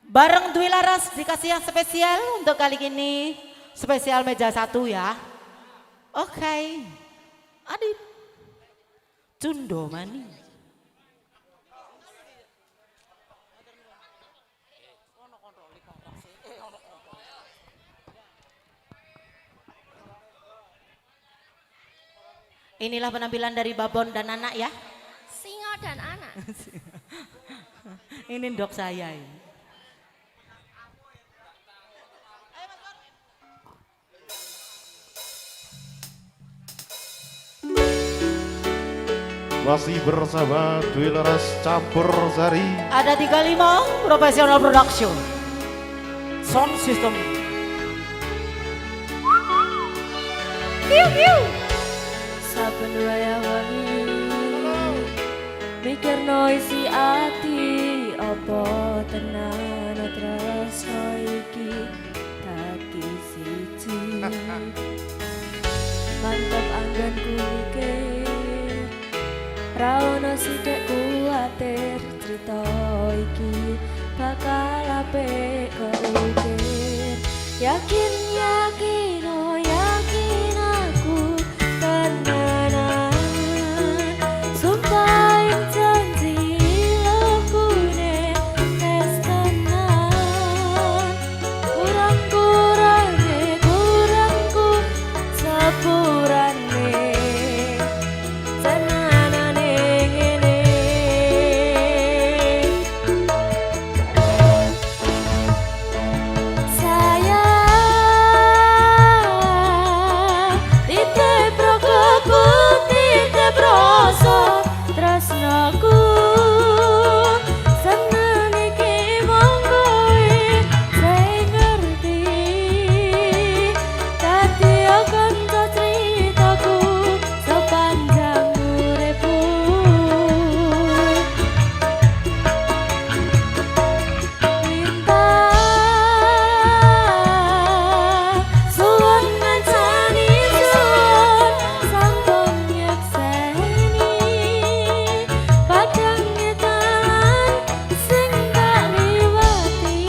Bareng Dwi Laras dikasih yang spesial untuk kali ini. Spesial meja satu ya. Oke. Adit. Cundo mani. Inilah penampilan dari Babon dan anak ya. Singa dan anak. Ini dok saya ini. Masih bersama Dwi Laras Campur Sari. Ada 35 Professional Production. Sound System. Piu piu. Saben wayah wengi mikirno isi ati apa tenan tresno iki dadi siji. Mantap anggenku mikir ra ono sithik kuwatir crita iki bakal apik keukir. Yakin yakin oh yakin aku tenanan sumpah ing janji lokune wis tenan kurangku sepurane tenanane ngene tresnaku seneng iki mung kowe sing ngerti dadi kanca critaku sepanjang uripku lintang suwun ngancani suwun sampun nyekseni padang ngetan sing tak liwati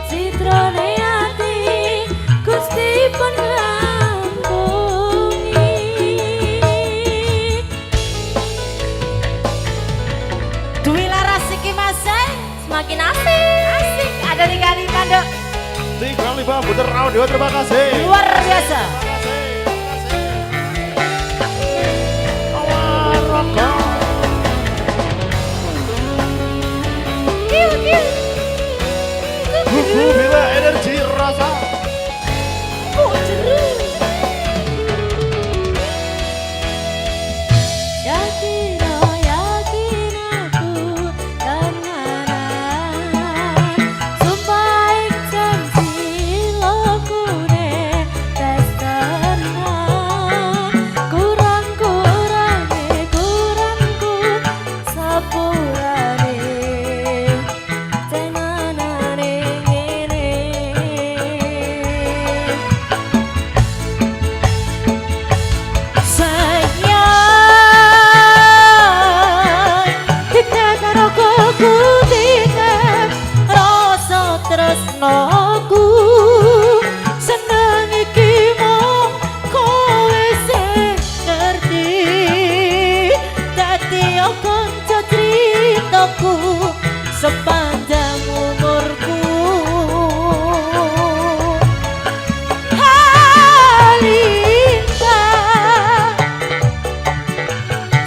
citrane ati Gusti pun rampungi. Dwi Laras iki masih Semakin asik ada di kali mandek 35 Buter Audio, terima kasih. luar biasa. Buku bila energi rasa. Yakin oh yakin aku tenanan sumpah ing janji lokune wis tenan kurangku sepurane tenanane ngene. Tresnoku seneng iki mung kowe sing ngerti dadi kanca critaku sepanjang umurku. Halinta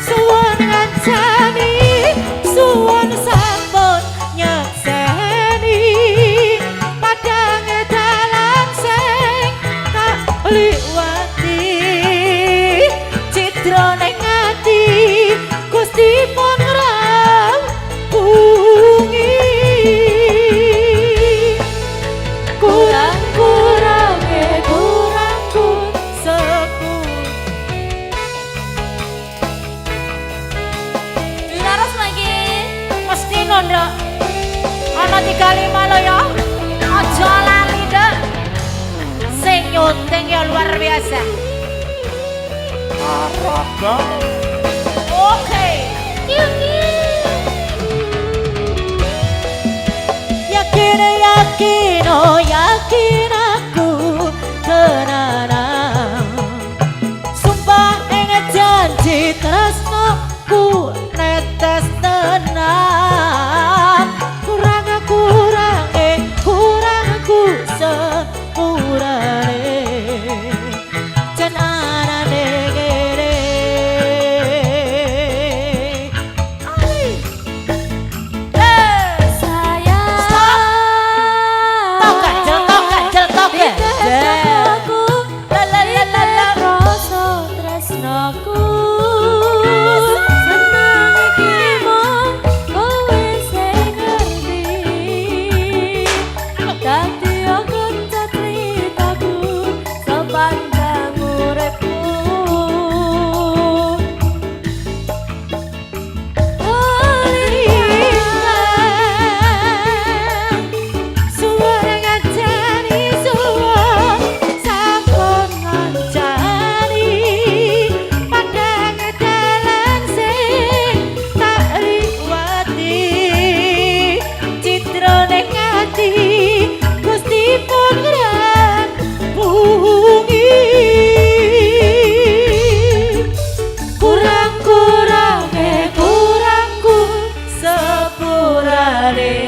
suwun ngancani suwun sampun nyekseni padang dalan sing tak liwati citra ning ati Gusti pun rampungi. Kurangku sepur. Laras lagi. Mesti nondo ana 35 lo ya. Aja lali dek. Sing nyuting ya luar biasa. Araga. Oke. Kiu kiu. aku netes tenan kurang aku sepurane jan anane ngene Sayang tok ganjel ya aku rasa tresnaku seneng iki mong kowe sing ngerti dadi kanca critaku sepanjang uripku suara ngancani suara sampun ngancani padang dalan sing tak riwati citrane ngati Gusti pun bungi kurangku sepurane